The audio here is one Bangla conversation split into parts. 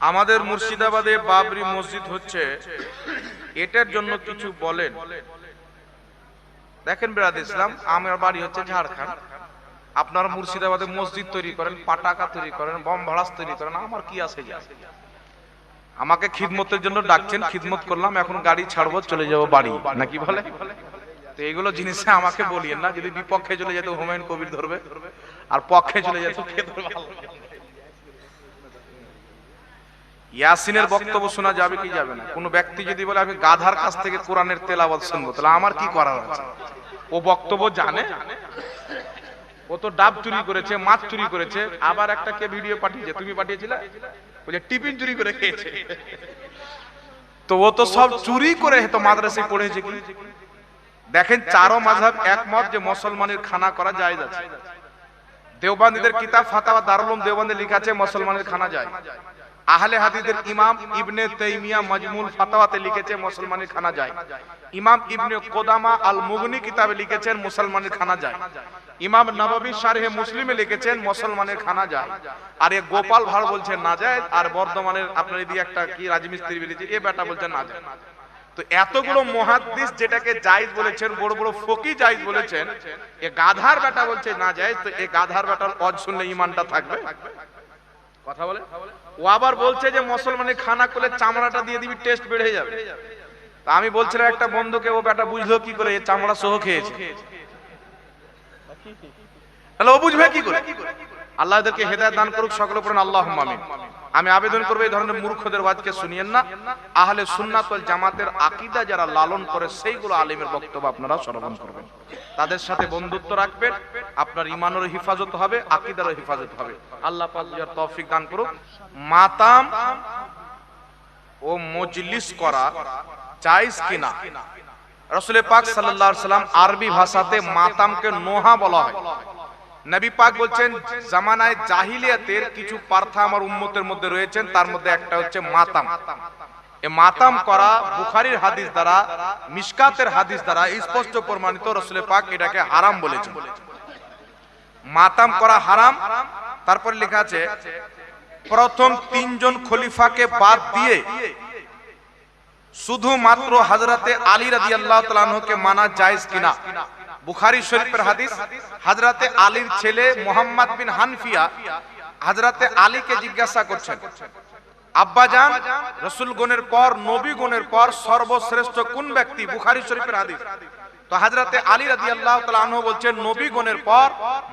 আমাদের মুর্শিদাবাদে বাবরি মসজিদ হচ্ছে, এটার জন্য কিছু বলেন। দেখেন বিরাদ ইসলাম, আমার বাড়ি হচ্ছে ঝাড়খণ্ড, আপনারা মুর্শিদাবাদে মসজিদ তৈরি করেন, পাটাকা তৈরি করেন, বম ভাড়াস তৈরি করেন, আমার কি আছে যায়? আমাকে খিদমতের জন্য ডাকছেন, খিদমত করলাম, এখন গাড়ি ছাড়বো, চলে যাবো বাড়ি, নাকি বলে? তো এইগুলো জিনিসে আমাকে বলিয়েন না। যদি বিপক্ষে চলে যেত হুমায়ুন কবির ধরবে, আর পক্ষে চলে যেত কে ধরবে? ইয়াসিনের বক্তব্য শোনা যাবে কি যাবে না? কোন ব্যক্তি যদি বলে আমি গাধার কাছ থেকে কোরআনের তেলাওয়াত শুনবো, তাহলে আমার কি করার আছে? ও বক্তব্য জানে, ও তো ডাব চুরি করেছে, মাছ চুরি করেছে, আবার একটা কে ভিডিও পাঠিয়েছে, তুমি পাঠিয়েছিলে, বলে টিফিন চুরি করে খেয়েছে। তো ও তো সব চুরি করে তো মাদ্রাসায় পড়েছে কি? দেখেন, চারো মাযহাব একমত যে মুসলমানের খানা করা জায়েজ আছে। দেওবন্দীদের কিতাব ফাতাওয়া দারুল উলুম দেওবন্দে লেখা আছে মুসলমানের খানা যায়। আহলে হাদিসের ইমাম ইবনে তাইমিয়া মাজমুল ফাতাওয়াতে লিখেছে মুসলমানের খানা যায়। ইমাম ইবনে কুদামা আল মুগনি কিতাবে লিখেছেন মুসলমানের খানা যায়। ইমাম নববী শারহে মুসলিমে লিখেছেন মুসলমানের খানা যায়। আর এ গোপাল ভাড় বলছেন না যায়, আর বর্ধমানের আপনার এদিকে একটা কি রাজমিস্ত্রি বেরিয়েছে, এ বেটা বলছেন না যায়। তো এতগুলো মুহাদ্দিস যেটাকে জায়েজ বলেছেন, বড় বড় ফকি জায়েজ বলেছেন, এ গাধার বেটা বলছে না যায়। তো এ গাধার বেটার ওয়াজ শুনলে ঈমানটা থাকবে? কথা বলে। ও আবার বলছে যে মুসলমানের খানা করলে চামড়াটা দিয়ে দিবি, টেস্ট বেড়ে যাবে। তা আমি বলছিলাম একটা বন্ধুকে, ও বেটা বুঝলো কি করে? চামড়া সহ খেয়েছে, তাহলে ও বুঝবে কি করে? আল্লাহ এদেরকে হেদায়েত দান করুক, সকলে পড়েন আল্লাহুম্মা আমিন। আমি আবেদন করব, এই ধরনের মূর্খদের ওয়াজকে শুনিয়েন না। আহলে সুন্নাত ওয়াল জামাতের আকীদা যারা লালন করে, সেইগুলো আলেমের বক্তব্য আপনারা শ্রবণ করবেন, তাদের সাথে বন্ধুত্ব রাখবেন, আপনার ঈমানেরও হিফাজত হবে, আকীদারও হিফাজত হবে। আল্লাহ পাক যার তৌফিক দান করুক। মাতাম ও মজলিস করা জায়েজ কিনা? রাসূল পাক সাল্লাল্লাহু আলাইহি সাল্লাম আরবি ভাষাতে মাতামকে নোহা বলা হয়। নবী পাক বলছেন জামানায় জাহিলিয়াতের কিছু পার্থা আমার উম্মতের মধ্যে রয়েছেন, তার মধ্যে একটা হচ্ছে মাতাম। এই মাতাম করা বুখারীর হাদিস দ্বারা, মিশকাতের হাদিস দ্বারা স্পষ্ট প্রমাণিত। রাসূল পাক এটাকে হারাম বলেছেন, মাতাম করা হারাম। তারপর লেখা আছে প্রথম তিনজন খলিফাকে বাদ দিয়ে শুধুমাত্র হযরতে আলী রাদিয়াল্লাহু তাআলা আনহুকে মানা জায়েজ কিনা? বুখারী শরীফের হাদিস। হযরতে আলীর ছেলে মুহাম্মদ বিন হানফিয়া হযরতে আলীকে জিজ্ঞাসা করছেন, আব্বাজান, রাসূলগণের পর, নবীগণের পর সর্বশ্রেষ্ঠ কোন ব্যক্তি? বুখারী শরীফের হাদিস। তো হযরতে আলী রাদিয়াল্লাহু তাআলা আনহু বলছেন, নবীগণের পর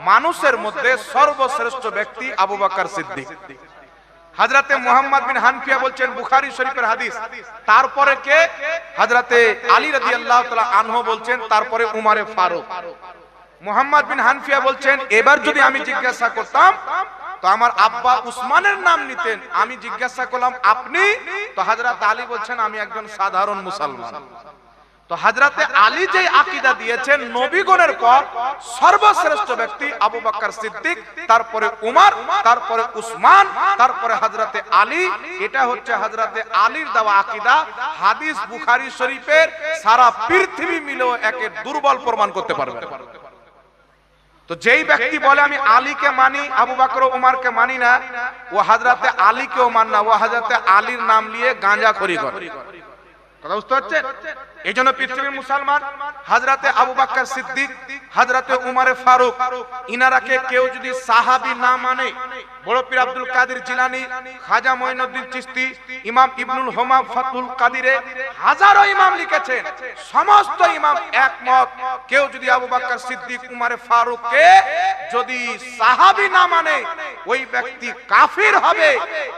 মানুষের মধ্যে সর্বশ্রেষ্ঠ ব্যক্তি আবু বকর সিদ্দিক। হযরতে মুহাম্মদ বিন হানফিয়া বলছেন, বুখারী শরীফের হাদিস, তারপরে কে? হযরতে আলী রাদিয়াল্লাহু তাআলা আনহু বলছেন, তারপরে উমরে ফারুক। মুহাম্মদ বিন হানফিয়া বলছেন, এবার যদি আমি জিজ্ঞাসা করতাম তো আমার আব্বা উসমানের নাম নিতেন। আমি জিজ্ঞাসা করলাম আপনি? তো হযরত আলী বলছেন, আমি একজন সাধারণ মুসলমান। তো হযরতে আলী যে আকীদা দিয়েছেন নবীগণের পর সর্বশ্রেষ্ঠ ব্যক্তি আবু বকর সিদ্দিক, তারপরে উমর, তারপরে উসমান, তারপরে হযরতে আলী, এটা হচ্ছে হযরতে আলীর দেওয়া আকীদা। হাদিস বুখারী শরীফের সারা পৃথিবী মিলেও একে দুর্বল প্রমাণ করতে পারবে না। তো যেই ব্যক্তি বলে আমি আলীকে মানি, আবু বকর ও উমরকে মানি না, ও হযরতে আলীকেও মানে না, ও হযরতে আলীর নাম নিয়ে গাঁজাখড়ি করে। কথা বুঝতে পারছেন? এই জন্য পৃথিবীর মুসলমান হযরতে আবু বকর সিদ্দিক, হযরতে উমরে ফারুক, ইনারাকে কেউ যদি সাহাবী না মানে, বড় পীর আব্দুল কাদের জিলানী, খাজা মঈনুদ্দিন চিশতি, ইমাম ইবনুল হুমাম ফাতুল কাদিরে হাজারো ইমাম লিখেছেন, সমস্ত ইমাম একমত, কেউ যদি আবু বকর সিদ্দিক, উমরে ফারুককে যদি সাহাবী না মানে, ওই ব্যক্তি কাফির হবে।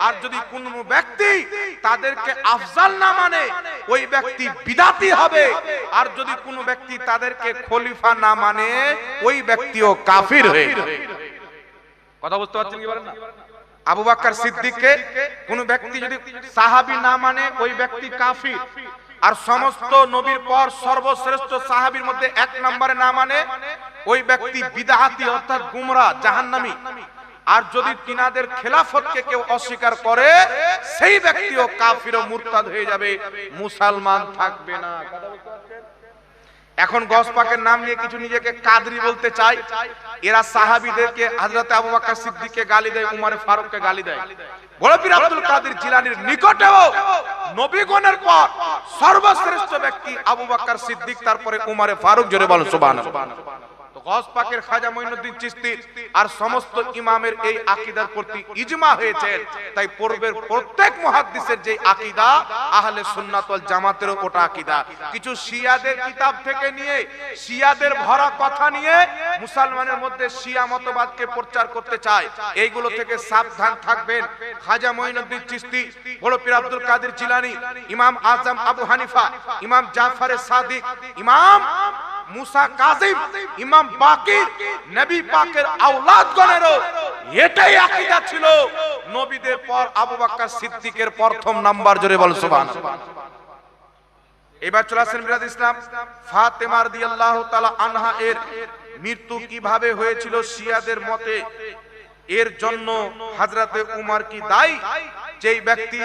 আর যদি কোন ব্যক্তি তাদেরকে আফজাল না মানে, ওই ব্যক্তি বিদাতি হবে। আর যদি কোন ব্যক্তি তাদেরকে খলিফা না মানে, ওই ব্যক্তিও কাফির হয়ে যাবে। কথা বুঝতে পারছেন কি বলেন না? আবু বকর সিদ্দিককে কোন ব্যক্তি যদি সাহাবী না মানে, ওই ব্যক্তি কাফির। আর সমস্ত নবীর পর সর্বশ্রেষ্ঠ সাহাবীর মধ্যে এক নম্বরে না মানে, ওই ব্যক্তি বিদআতি অর্থাৎ গুমরাহ, জাহান্নামী। আর যদি তিনাদের খেলাফতকে কেউ অস্বীকার করে, সেই ব্যক্তিও কাফির ও মুরতাদ হয়ে যাবে, মুসলমান থাকবে না। কথা বুঝতে পারছেন? এখন গস পাকের নাম নিয়ে কিছু নিজেকে কাদরি বলতে চায়। এরা সাহাবীদেরকে হযরত আবু বকর সিদ্দিককে গালি দেয়, উমর ফারুককে গালি দেয়। বড় পীর আব্দুল কাদের জিলানীর নিকটেও নবীগণের পর সর্বশ্রেষ্ঠ ব্যক্তি আবু বকর সিদ্দিক, তারপরে উমর ফারুক। জোরে বলো সুবহানাল্লাহ। গস পাকের খাজা মঈনুদ্দিন চিশতি আর সমস্ত ইমামের এই আকীদার প্রতি ইজমা হয়েছে। তাই পূর্বের প্রত্যেক মুহাদ্দিসের যে আকীদা, আহলে সুন্নাত ওয়াল জামাতের ওটা আকীদা। কিছু শিয়াদের কিতাব থেকে নিয়ে, শিয়াদের ভরা কথা নিয়ে মুসলমানের মধ্যে শিয়া মতবাদকে প্রচার করতে চায়। এইগুলো থেকে সাবধান থাকবেন। খাজা মঈনুদ্দিন চিশতি, বড় পীর আব্দুল কাদের জিলানী, ইমাম আজম আবু হানিফা, ইমাম জাফর সাদিক, ইমাম মুসা কাযিম, ইমাম বাকির, নবী পাকের আওলাদগণেরও এটাই আকীদা ছিল। নবীদের পর আবু বকর সিদ্দিকের প্রথম নাম্বার। জোরে বল সুবহানাল্লাহ। এবার চলে আসেন বিরাদ ইসলাম, ফাতেমা রাদিয়াল্লাহু তাআলা আনহা এর মৃত্যু কিভাবে হয়েছিল শিয়াদের মতে। এর জন্য হযরতে উমর কি দায়ী? যেই ব্যক্তি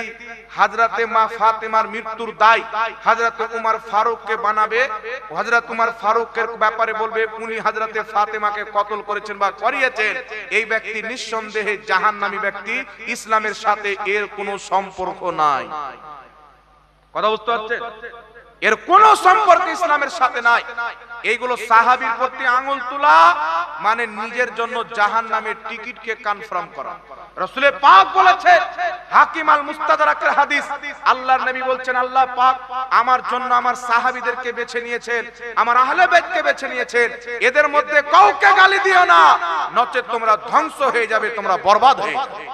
হযরতে মা ফাতেমার মৃত্যুর দায় হযরতে উমর ফারুককে বানাবে, হযরত উমর ফারুকের ব্যাপারে বলবে উনি হযরতে ফাতেমাকে কতল করেছেন বা করিয়েছেন, এই ব্যক্তি নিঃসন্দেহে জাহান্নামী ব্যক্তি। ইসলামের সাথে এর কোনো সম্পর্ক নাই। কথা বুঝতে পারছেন? এর কোন সম্পর্ক ইসলামের সাথে নাই। এইগুলো সাহাবীর প্রতি আঙ্গুল তোলা মানে নিজের জন্য জাহান্নামের টিকিটকে কনফার্ম করা। রাসূল পাক বলেছেন, হাকিম আল মুস্তাদরাকের হাদিস, আল্লাহর নবী বলছেন আল্লাহ পাক আমার জন্য আমার সাহাবীদেরকে বেছে নিয়েছেন, আমার আহলে বাইতকে বেছে নিয়েছেন। এদের মধ্যে কাউকে গালি দিও না, নচেত তোমরা ধ্বংস হয়ে যাবে, তোমরা বরবাদ হয়ে যাবে।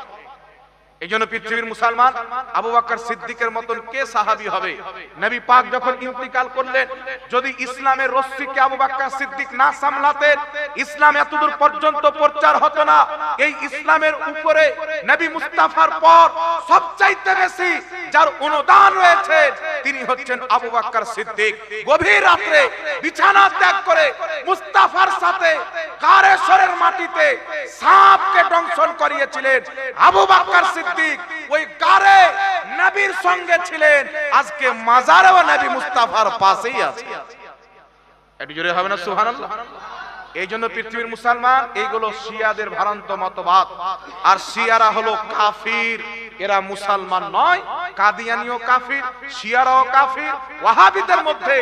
এইজন্য পৃথিবীর মুসলমান আবু বকর সিদ্দিকের মতন কে সাহাবী হবে? নবী পাক যখন ইন্তিকাল করলেন, যদি ইসলামের রশ্মিকে আবু বকর সিদ্দিক না সামলাতেন, ইসলাম এতদূর পর্যন্ত প্রচার হতো না। এই ইসলামের উপরে নবী মুস্তাফার পর সবচাইতে বেশি যার অনুদান রয়েছে তিনি হচ্ছেন আবু বকর সিদ্দিক। গভীর রাতে বিছানা ত্যাগ করে মুস্তাফার সাথে কারেশ্বরের মাটিতে সাপকে দংশন করিয়েছিলেন আবু বকর সিদ্দিক। ওই গারে নবীর সঙ্গে ছিলেন, আজকে মাজারেও নবী মুস্তাফার পাশেই আছে। একটু জোরে হবে না সুবহানাল্লাহ। এই জন্য পৃথিবীর মুসলমান এইগুলো শিয়াদের ভ্রান্ত মতবাদ। আর শিয়ারা হলো কাফির, এরা মুসলমান নয়। কাদিয়ানীও কাফির, শিয়ারাও কাফির। ওয়াহাবিদের মধ্যে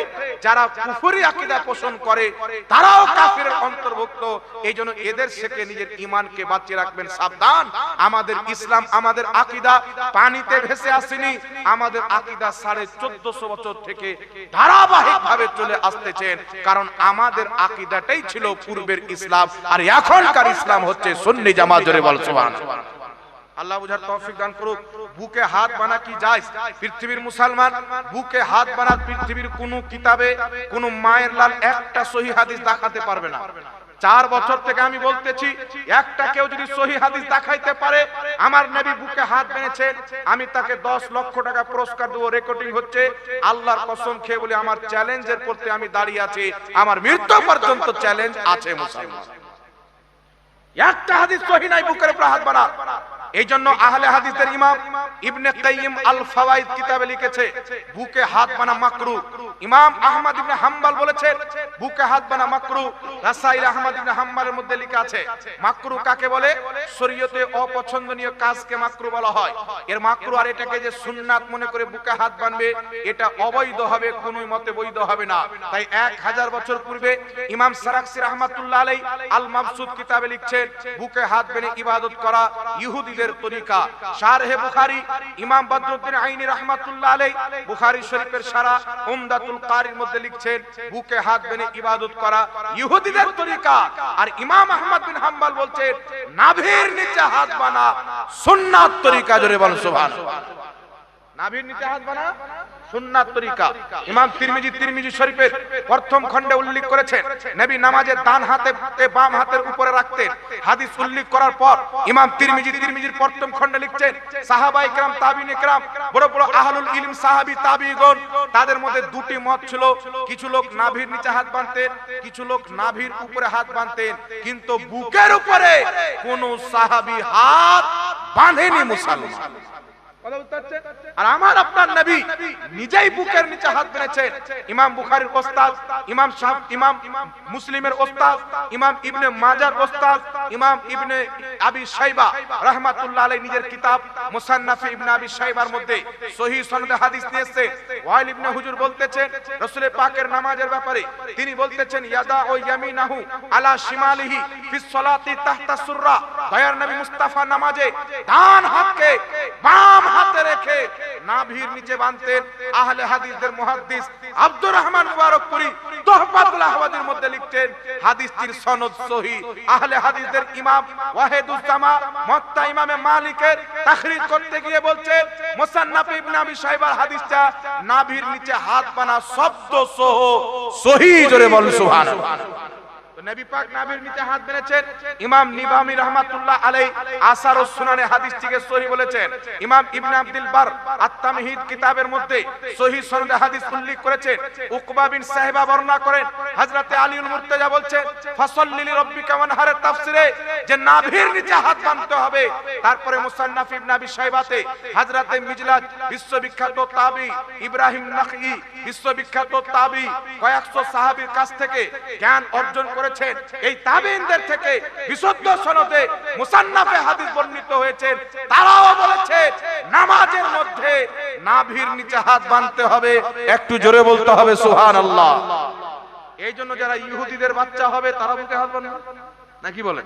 যারা কুফরি আকীদা পোষণ করে তারাও কাফিরের অন্তর্ভুক্ত। এই জন্য এদের থেকে নিজের ঈমানকে বাঁচিয়ে রাখবেন। সাবধান, আমাদের ইসলাম, আমাদের আকীদা পানিতে ভেসে আসেনি। আমাদের আকীদা 1450 বছর থেকে ধারাবাহিকভাবে চলে আসতেছেন, কারণ আমাদের আকীদাটাই ছিল পূর্বের ইসলাম, আর এখনকার ইসলাম হচ্ছে সুন্নি জামাত। জোরে বল সুবহানাল্লাহ। আল্লাহ বুঝার তৌফিক দান করুক। বুকে হাত বানা কি জায়েজ? পৃথিবীর মুসলমান বুকে হাত বানা পৃথিবীর কোন কিতাবে কোন মায়ের লাল একটা সহিহ হাদিস দেখাতে পারবে না। 4 বছর থেকে আমি বলতেছি, একটা কেউ যদি সহিহ হাদিস দেখাইতে পারে আমার নবী বুকে হাত বেঁধেছেন, আমি তাকে 10 লক্ষ টাকা পুরস্কার দেব। রেকর্ডিং হচ্ছে। আল্লাহর কসম খেয়ে বলি, আমার চ্যালেঞ্জের করতে আমি দাঁড়িয়ে আছি। আমার মৃত্যু পর্যন্ত চ্যালেঞ্জ আছে মুসলমান। একটা হাদিস সহিহ নাই বুকের উপর হাত বানা। এই জন্য আহলে হাদিসের ইমাম ইবনে কাইয়িম আল ফাওয়াইদ কিতাবে লিখেছে বুকে হাত বানা মাকরুহ। ইমাম আহমদ ইবনে হাম্বল বলেছেন বুকে হাত বানা মাকরুহ। রাসাইল আহমদ ইবনে হাম্বলের মধ্যে লেখা আছে মাকরুহ কাকে বলে? শরীয়তে অপছন্দনীয় কাজকে মাকরুহ বলা হয়। এর মাকরুহ আর এটাকে যে সুন্নাত মনে করে বুকে হাত বানবে, এটা অবৈধ হবে, কোনো মতে বৈধ হবে না। তাই 1000 বছর পূর্বে ইমাম সারাকসি রাহমাতুল্লাহ আলাইহি আল মাবসুত কিতাবে লিখছেন বুকে হাত বেঁধে ইবাদত করা ইহুদিদের তরিকা। শারহে বুখারী ইমাম বদরুদ্দিন আইনি রাহমাতুল্লাহ আলাইহি বুখারী শরীফের শারা উমদাতুল কারির মধ্যে লিখছেন বুকে হাত বেঁধে ইবাদত করা ইহুদিদের তরিকা। আর ইমাম আহমদ বিন হাম্বল বলছেন নাভির নিচে হাত বানা সুন্নাত তরিকা। জোরে বল সুবহানাল্লাহ। নাভির নিচে হাত বানা সুন্নাত তরিকা। ইমাম তিরমিজি শরীফের প্রথম খণ্ডে উল্লেখ করেছেন নবী নামাজের ডান হাতে বাম হাতের উপরে রাখতেন। হাদিস উল্লেখ করার পর ইমাম তিরমিজির প্রথম খণ্ডে লিখছেন সাহাবায়ে কেরাম, তাবিঈনে কেরাম, বড় বড় আহলুল ইলম সাহাবী তাবিঈগণ, তাদের মধ্যে দুটি মত ছিল। কিছু লোক নাভির নিচে হাত বাঁধতেন, কিছু লোক নাভির উপরে হাত বাঁধতেন, কিন্তু বুকের উপরে কোন সাহাবী হাত বাঁধেনি মুসলমান। কথা বুঝতে পারছেন? আর আমার আপনার নবী নিজেই বুকের নিচে হাত বেঁধেছেন। ইমাম বুখারীর ওস্তাদ, ইমাম মুসলিমের ওস্তাদ, ইমাম ইবনে মাজার ওস্তাদ, ইমাম ইবনে আবি শাইবা রাহমাতুল্লাহ আলাইহি নিজের কিতাব মুসান্নাফ ইবনে আবি শাইবার মধ্যে সহিহ সনদে হাদিস নিয়েছে। ওয়াইল ইবনে হুজুর বলতেছেন রাসূল পাকের নামাজের ব্যাপারে তিনি বলতেছেন ইয়াদা ও ইয়ামিনাহু আলা শিমালিহি ফিস সালাতি তাহতা সুররা। দয়ার নবী মুস্তাফা নামাজে ডান হাতকে বাম হাতে রেখে নাভির নিচে বাঁধতেন। আহলে হাদিসদের মুহাদ্দিস আব্দুর রহমান মুবারকপুরী তুহফাতুল আহওয়াজের মধ্যে লিখতেন হাদিসটির সনদ সহিহ। আহলে হাদিসদের ইমাম ওয়াহিদুজ জামা মুত্তা ইমামে মালিকের তাখরিজ করতে গিয়ে বলছেন মুসান্নাফ ইবনে আবি শাইবার হাদিসটা নাভির নিচে হাত বানা শব্দ সহ সহিহ। জোরে বল সুবহানাল্লাহ। নবী পাক নাভির নিচে হাত বেঁধেছেন। ইমাম নিবামি রাহমাতুল্লাহ আলাইহি আসার ও সুনানে হাদিসটিকে সহিহ বলেছেন। ইমাম ইবনে আব্দুল বার আত-তামহিদ কিতাবের মধ্যে সহিহ সনদে হাদিস উল্লেখ করেছেন। উকবা বিন সাহিবা বর্ণনা করেন হযরতে আলীউল মুর্তজা বলছেন ফাসাল্লি লিরাব্বিকা ওয়ানহারের তাফসিরে যে নাভির নিচে হাত বাঁধতে হবে। তারপরে মুসান্নাফ ইবনে আবি শাইবাতে হযরতে মিজলাজ বিশ্ববিখ্যাত তাবী ইব্রাহিম নাখঈ বিশ্ববিখ্যাত তাবী কয়েকশো সাহাবীর কাছ থেকে জ্ঞান অর্জন করেছেন। এই তাবেঈনদের থেকে বিশুদ্ধ সনদে মুসান্নাফে হাদিস বর্ণিত হয়েছে। তারাও বলেছে নামাজের মধ্যে নাভির নিচে হাত বাঁধতে হবে। একটু জোরে বলতে হবে সুবহানাল্লাহ। এই জন্য যারা ইহুদিদের বাচ্চা হবে তারা বুকে হাত বাঁধবে নাকি বলে?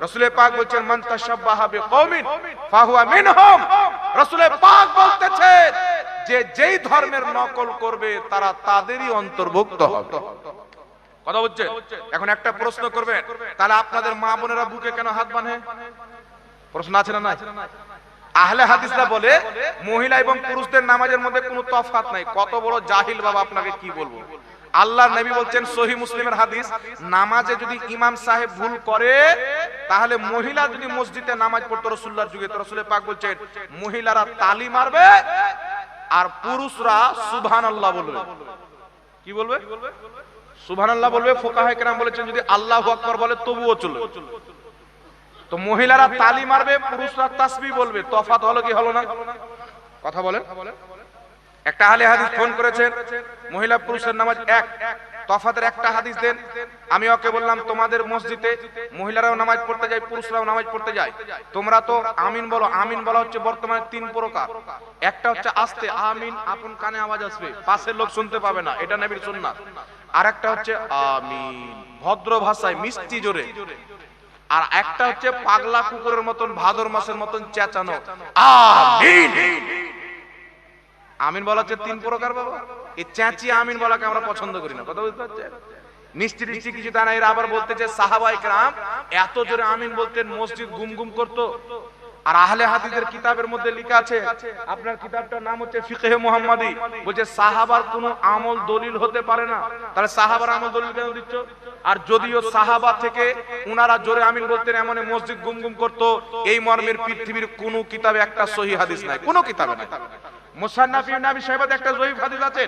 রাসূল পাক বলেন মান তাশাব্বাহা বিকওমিন ফাহুয়া মিনহুম। রাসূল পাক বলতেছেন যে যেই ধর্মের নকল করবে তারা তাদেরই অন্তর্ভুক্ত হবে। কথা হচ্ছে? এখন একটা প্রশ্ন করবেন, তাহলে আপনাদের মা বোনেরা বুকে কেন হাত বাঁধে? প্রশ্ন আছে না নাই? আহলে হাদিসরা বলে মহিলা এবং পুরুষদের নামাজের মধ্যে কোনো তফাৎ নাই। কত বড় জাহিল বাবা, আপনাকে কি বলবো। আল্লাহর নবী বলছেন সহিহ মুসলিমের হাদিস, নামাজে যদি ইমাম সাহেব ভুল করে তাহলে মহিলা যদি মসজিদে নামাজ পড়তো রাসূলুল্লাহর যুগে, তো রাসূল পাক বলছেন মহিলারা তালি মারবে আর পুরুষরা সুবহানাল্লাহ বলবে। কি বলবে? সুবহানাল্লাহ বলবে। ফুকাহায়ে কেরাম বলেছেন যদি আল্লাহু আকবার বলে তবুও চলবে। তো মহিলারা তালি মারবে, পুরুষরা তাসবিহ বলবে। তফাৎ হলো কি হলো না? কথা বলেন। একটা আহলে হাদিস ফোন করেছেন মহিলা পুরুষের নামাজ এক, তফাতের একটা হাদিস দেন। আমি ওকে বললাম তোমাদের মসজিদে মহিলারাও নামাজ পড়তে যায় পুরুষরাও নামাজ পড়তে যায়, তোমরা তো আমিন বলো। আমিন বলা হচ্ছে বর্তমানে তিন প্রকার। একটা হচ্ছে আস্তে আমিন, আপন কানে আওয়াজ আসবে, পাশের লোক শুনতে পাবে না, এটা নবীর সুন্নাত। আর একটা হচ্ছে আমিন ভদ্র ভাষায় মিষ্টি জোরে। আর একটা হচ্ছে পাগলা কুকুরের মতন ভাদর মাসের মতন চেঁচানো আমিন। আমিন বলা হচ্ছে তিন প্রকার বাবা। এই চেঁচিয়ে আমিন বলাকে আমরা পছন্দ করি না। কথা বুঝতে পারছেন? মিষ্টি টিষ্টি কিছু তা না। এরা আবার বলতেছে সাহাবায়ে কেরাম এত জোরে আমিন বলতেন মসজিদ গুম গুম করতো। আর আহলে হাদিসের কিতাবের মধ্যে লেখা আছে, আপনার কিতাবটার নাম হচ্ছে ফিকহে মুহাম্মাদি, বলছে সাহাবার কোনো আমল দলিল হতে পারে না। তাহলে সাহাবার আমল দলিল কেন দিচ্ছ? আর যদিও সাহাবা থেকে উনারা জোরে আমিন বলতেন এমন মসজিদ গুম গুম করতো, এই মর্মের পৃথিবীর কোনো কিতাবে একটা সহিহ হাদিস নাই, কোনো কিতাবে নাই। মুসান্নাফ ইবনে আবি শাইবাতে একটা জয়ীফ হাদিস আছে।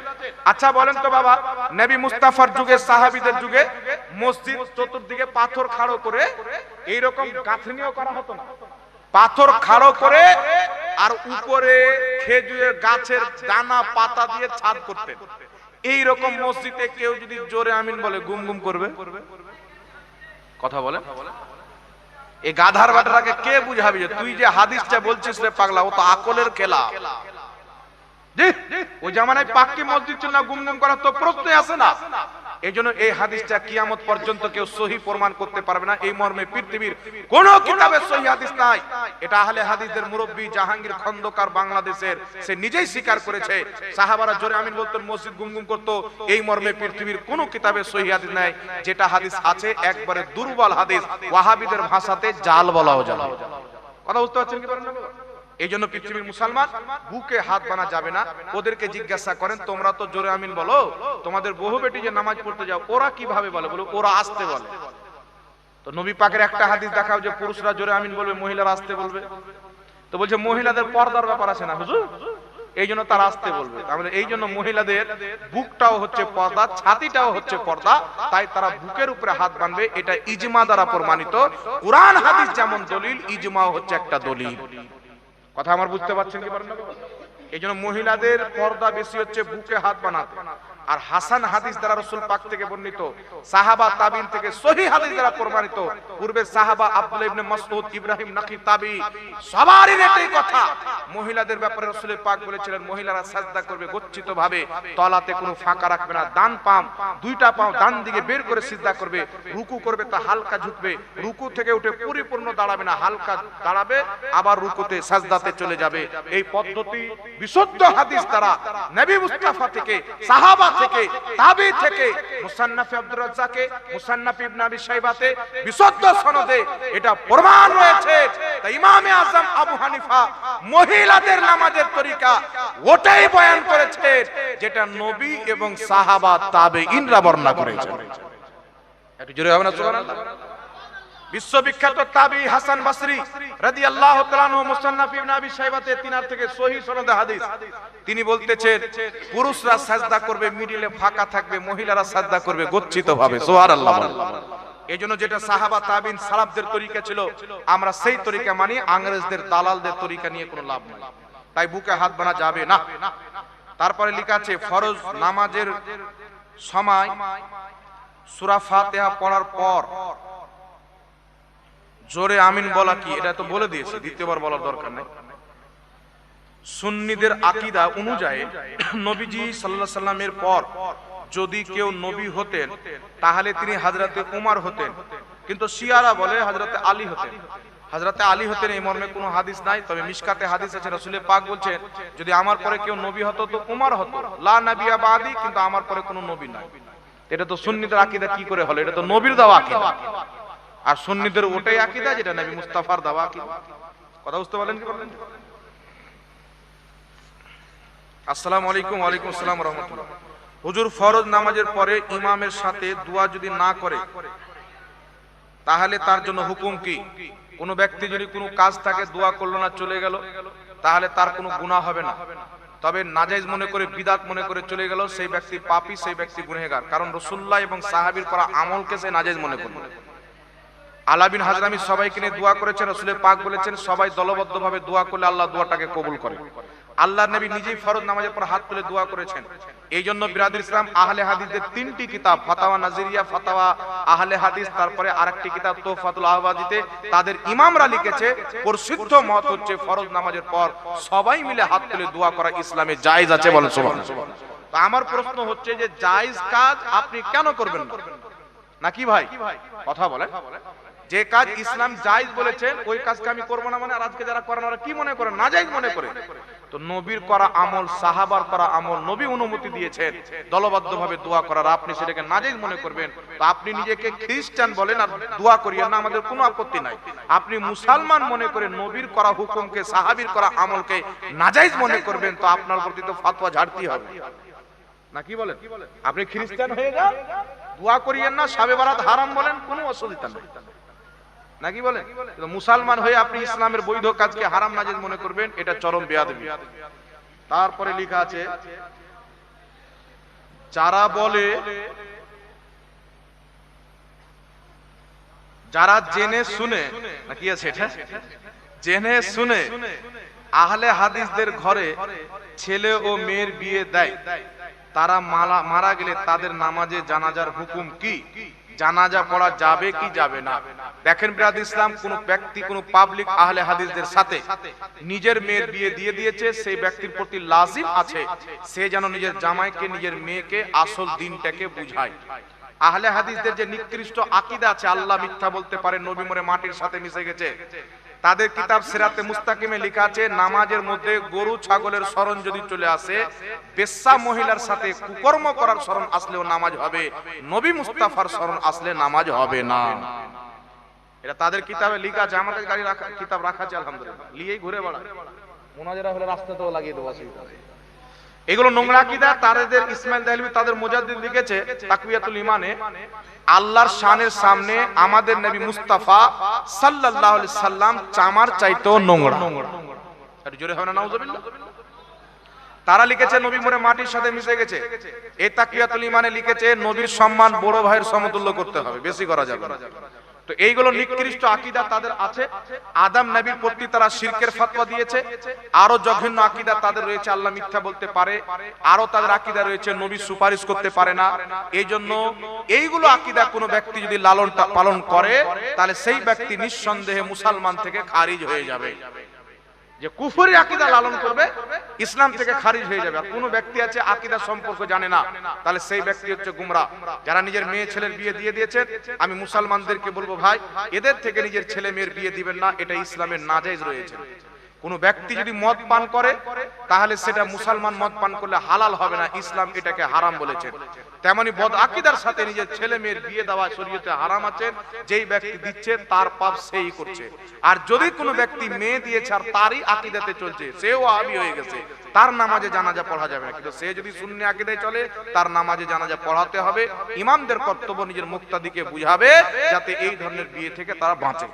আচ্ছা বলেন তো বাবা, নবী মুস্তাফার যুগে সাহাবীদের যুগে মসজিদ চতুর্দিকে পাথর খাড়ো করে এইরকম গাঁথনিও করা হতো না? পাথর খাড়ো করে আর উপরে খেজুরের গাছের দানা পাতা দিয়ে ছাদ করতেন। এই রকম মসজিদে কেউ যদি জোরে আমিন বলে গুম গুম করবে? কথা বলে। এই গাধার বাটাটাকে কে বুঝাবি যে তুই যে হাদিসটা বলছিস রে পাগলা, ও তো আকলের খেলা। ওই জামানায় পাক্কি মসজিদ ছিল না, গুম গুম করার তো প্রশ্নই আসে না। এইজন্য এই হাদিসটা কিয়ামত পর্যন্ত কেউ সহিহ প্রমাণ করতে পারবে না। এই মর্মে পৃথিবীর কোন কিতাবে সহিহ হাদিস নাই। এটা আহলে হাদিসদের মুরব্বি জাহাঙ্গীর খন্দকার বাংলাদেশের, সে নিজেই স্বীকার করেছে সাহাবারা জোরে আমিন বলতেন মসজিদ গুম গুম করতো। এই মর্মে পৃথিবীর কোন কিতাবে সহিহ হাদিস নাই। যেটা হাদিস আছে একবারে দুর্বল হাদিস, ওয়াহাবিদের ভাষাতে জাল বলাও জাল। কথা বুঝতে পারছেন কি পারেন না? এই জন্য পৃথিবীর মুসলমান বুকে হাত বানা যাবে না। ওদেরকে জিজ্ঞাসা করেন তোমরা তো জোরে আমিন বলো, তোমাদের বহু বেটি যে নামাজ পড়তে যাও ওরা কিভাবে বলে? বলো ওরা আস্তে বলে। তো নবী পাকের একটা হাদিস দেখাও যে পুরুষরা জোরে আমিন বলবে, মহিলারা আস্তে বলবে। তো বলছে মহিলাদের পর্দার ব্যাপার আছে না হুজুর, এই জন্য তারা আস্তে বলবে। তাহলে এই জন্য মহিলাদের বুকটাও হচ্ছে পর্দা, ছাতিটাও হচ্ছে পর্দা, তাই তারা বুকের উপরে হাত বাঁধবে। এটা ইজমা দ্বারা প্রমাণিত। কুরআন হাদিস যেমন দলিল, ইজমাও হচ্ছে একটা দলিল। কথা আমার বুঝতে পারছেন কি পারেন না? এই জন্য মহিলাদের পর্দা বেশি হচ্ছে বুকে হাত বানাতে। আর হাসান হাদিস দ্বারা রাসূল পাক থেকে বর্ণিত, সাহাবা তাবিন থেকে সহিহ হাদিস দ্বারা প্রমাণিত, পূর্বে সাহাবা আব্দুল্লাহ ইবনে মাসউদ, ইব্রাহিম নাখি তাবি, সবারই এটাই কথা। মহিলাদের ব্যাপারে রাসূল পাক বলেছিলেন মহিলারা সাজদা করবে গচ্ছিতভাবে, তলাতে কোনো ফাঁকা রাখবে না, ডান পা দুইটা পা ডান দিকে বের করে সিজদা করবে, রুকু করবে তা হালকা ঝুঁকবে, রুকু থেকে উঠে পরিপূর্ণ দাঁড়াবে না, হালকা দাঁড়াবে, আবার রুকুতে সাজদাতে চলে যাবে। এই পদ্ধতি বিশুদ্ধ হাদিস দ্বারা নবী মুস্তাফা থেকে, সাহাবা থেকে, তাবি থেকে, মুসান্নাফে আব্দুর রাজ্জাকে, মুসান্নাফ ইবনে আবি শাইবাতে বিশুদ্ধ সনদে এটা প্রমাণ রয়েছে। তাই ইমামে আযম আবু হানিফা মহিলাদের নামাজের তরিকা ওটাই বয়ান করেছেন যেটা নবী এবং সাহাবা তাবেঈনরা বর্ণনা করেছেন। একটু জোরে হবে না সুবহানাল্লাহ? বিশ্ববিখ্যাত তাবি হাসান বসরি রাদিয়াল্লাহু তাআলা আনহু মুসান্নাফ ইবনে আবি শাইবাতে তিনার থেকে সহিহ সনদে হাদিস, তিনি বলতেছেন পুরুষরা সাজদা করবে মিডিলে ফাঁকা থাকবে, মহিলারা সাজদা করবে গচ্ছিতভাবে। সুবহানাল্লাহ। এইজন্য যেটা সাহাবা তাবিন সালাফদের তরিকা ছিল আমরা সেই তরিকা মানি, ইংরেজদের দালালদের তরিকা নিয়ে কোনো লাভ নাই। তাই বুকে হাত বানা যাবে না। তারপরে লেখা আছে ফরজ নামাজের সময় সূরা ফাতিহা পড়ার পর জোরে আমিন বলা কি, এটা তো বলে দিয়েছি, দ্বিতীয়বার বলার দরকার নেই। সুন্নিদের আকীদা অনুযায়ী নবীজি সাল্লাল্লাহু আলাইহি সাল্লামের পর যদি কেউ নবী হতেন তাহলে তিনি হযরতে উমর হতেন, কিন্তু শিয়ারা বলে হযরতে আলী হতেন। হযরতে আলী হতেন এই মর্মে কোনো হাদিস নাই, তবে মিশকাতে হাদিস আছে, রাসূল পাক বলছেন যদি আমার পরে কেউ নবী হতো তো উমর হতো, লা নবিয়া বাদি, কিন্তু আমার পরে কোনো নবী নাই। এটা তো সুন্নিদের আকীদা কি করে হলো? এটা তো নবীর দেওয়া আকীদা। আর সুন্নিদের ওটাই আকীদা যেটা নবী মুস্তাফার দেওয়া আকীদা। কথা বুঝতে পারলেন কি বললেন? আসসালামু আলাইকুম। ওয়া আলাইকুম আসসালাম ওয়া রাহমাতুল্লাহ। হুজুর, ফরজ নামাজের পরে ইমামের সাথে দোয়া যদি না করে তাহলে তার জন্য হুকুম কি? কোন ব্যক্তি যদি কোনো কাজ থাকে দোয়া করলো না, চলে গেল, তাহলে তার কোনো গুনাহ হবে না। তবে নাজায়েজ মনে করে, বিদআত মনে করে চলে গেল, সেই ব্যক্তি পাপী, সেই ব্যক্তি গুনাহগার। কারণ রাসূলুল্লাহ এবং সাহাবীর করা আমলকে সে নাজায়েজ মনে করল। আলা বিন হাজরামি সবাইকে নিয়ে দোয়া করেছেন, রাসূল পাক বলেছেন সবাই দলবদ্ধভাবে দোয়া করলে আল্লাহ দোয়াটাকে কবুল করে। আল্লাহর নবী নিজেই ফরজ নামাজের পর হাত তুলে দোয়া করেছেন। এই জন্য বিরাদর ইসলাম আহলে হাদিসদের তিনটি কিতাব, ফাতাওয়া নাজিরিয়া, ফাতাওয়া আহলে হাদিস, তারপরে আরেকটি কিতাব তোহফাতুল আহওয়াজিতে তাদের ইমামরা লিখেছে প্রসিদ্ধ মত হচ্ছে ফরজ নামাজের পর সবাই মিলে হাত তুলে দোয়া করা ইসলামে জায়েজ আছে। বলেন সুবহানাল্লাহ। তো আমার প্রশ্ন হচ্ছে যে জায়েজ কাজ আপনি কেন করবেন না? নাকি ভাই কথা বলেন? যে কাজ ইসলাম জায়েজ বলেছেন ওই কাজকে আমি করব না মানে, আর আজকে যারা করেন ওরা কি মনে করেন? নাজায়েজ মনে করে। তো নবীর করা আমল, সাহাবার করা আমল নবী অনুমতি দিয়েছেন দলবদ্ধভাবে দোয়া করার, আপনি সেটাকে নাজায়েজ মনে করবেন? তো আপনি নিজেকে খ্রিস্টান বলেন আর দোয়া করিয়েন না, আমাদের কোনো আপত্তি নাই। আপনি মুসলমান মনে করে নবীর করা হুকুমকে, সাহাবীর করা আমলকে নাজায়েজ মনে করবেন, তো আপনার প্রতি তো ফতোয়া ঝাড়তেই হবে। নাকি বলেন? আপনি খ্রিস্টান হয়ে যান, দোয়া করিয়েন না, শাবে বারাত হারাম বলেন, কোনো অসুবিধা নেই। নাকি বলেন? মুসলমান হয়ে আপনি ইসলামের বৈধ কাজকে হারাম নাজায়েজ মনে করবেন, এটা চরম বেয়াদবি। তারপরে লেখা আছে যারা বলে, যারা জেনে শুনে, নাকি আছে এটা, জেনে শুনে আহলে হাদিসদের ঘরে ছেলে ও মেয়ের বিয়ে দেয়, তারা মারা গেলে তাদের নামাজে জানাজার হুকুম কি? জানাজা পড়া যাবে কি যাবে না? দেখেন বিরাদ ইসলাম, কোন ব্যক্তি কোন পাবলিক আহলে হাদিসদের সাথে নিজের মেয়ের বিয়ে দিয়ে দিয়েছে, সেই ব্যক্তির প্রতি লাজিম আছে সে যেন নিজের জামাইকে, নিজের মেয়েকে আসল দিনটাকে বুঝায়। আহলে হাদিসদের যে নিকৃষ্ট আকীদা আছে, আল্লাহ মিথ্যা বলতে পারে, নবী মরে মাটির সাথে মিশে গেছে, তাদের কিতাব সিরাতে মুস্তাকিমে লেখা আছে নামাজের মধ্যে গরু ছাগলের স্মরণ যদি চলে আসে, বেশ্যা মহিলার সাথে কুকর্ম করার স্মরণ আসলেও নামাজ হবে, নবী মুস্তাফার স্মরণ আসলে নামাজ হবে না। এটা তাদের কিতাবে লেখা আছে। আমাদের গাড়ি রাখা কিতাব রাখা আছে আলহামদুলিল্লাহ, লিয়েই ঘুরে বেড়ায়, মুনাজারা হলে রাস্তাতেও লাগিয়ে দেওয়া আছে। এগুলো নোংরা আকীদা। তাদের ইসমাইল দেহলভী তাদের মুজাদ্দিদ লিখেছে তাকওয়াতুল ঈমানে, আল্লাহর শানের সামনে আমাদের নবী মুস্তাফা সাল্লাল্লাহু আলাইহি সাল্লাম চামার চাইতেও নোংরা। একটু জোরে হবে না নাউজুবিল্লাহ? তারা লিখেছে নবী মরে মাটির সাথে মিশে গেছে। এই তাকওয়াতুল ঈমানে লিখেছে নবীর সম্মান বড় ভাইয়ের সমতুল্য করতে হবে, বেশি করা যাবে না। তো এইগুলো নিকৃষ্ট আকীদা তাদের আছে। আদম নবীর প্রতি তারা শিরকের ফতোয়া দিয়েছে। আরো জঘন্য আকীদা তাদের রয়েছে, আল্লাহ মিথ্যা বলতে পারে। আরো তাদের আকীদা রয়েছে নবী সুপারিশ করতে পারে না। এই জন্য এইগুলো আকীদা কোনো ব্যক্তি যদি লালন পালন করে তাহলে সেই ব্যক্তি নিঃসন্দেহে মুসলমান থেকে খারিজ হয়ে যাবে। যে কুফরি আকীদা লালন করবে ইসলাম থেকে খারিজ হয়ে যাবে। আর কোন ব্যক্তি আছে আকীদা সম্পর্কে জানে না, তাহলে সেই ব্যক্তি হচ্ছে গুমরাহ। যারা নিজের মেয়ে ছেলের বিয়ে দিয়ে দিয়েছেন, আমি মুসলমানদেরকে বলবো ভাই এদের থেকে নিজের ছেলে মেয়ের বিয়ে দিবেন না, এটা ইসলামের নাজায়েজ রয়েছে। কোন ব্যক্তি যদি মদ পান করে তাহলে সেটা মুসলমান মদ পান করলে হালাল হবে না, ইসলাম এটাকে হারাম বলেছে। তেমনি বদ আকীদার সাথে নিজের ছেলে মেয়ের বিয়ে দেওয়া শরীয়তে হারাম আছে। যেই ব্যক্তি দিচ্ছে তার পাপ সেই করছে। আর যদি কোনো ব্যক্তি মেয়ে দিয়েছে আর তারই আকীদাতে চলছে, সেও ওয়াহাবি হয়ে গেছে, তার নামাজে জানাজা পড়া যাবে না। কিন্তু সে যদি সুন্নি আকীদায় চলে তার নামাজে জানাজা পড়াতে হবে। ইমামদের কর্তব্য নিজের মুক্তাদিকে বুঝাবে যাতে এই ধরনের বিয়ে থেকে তারা বাঁচে।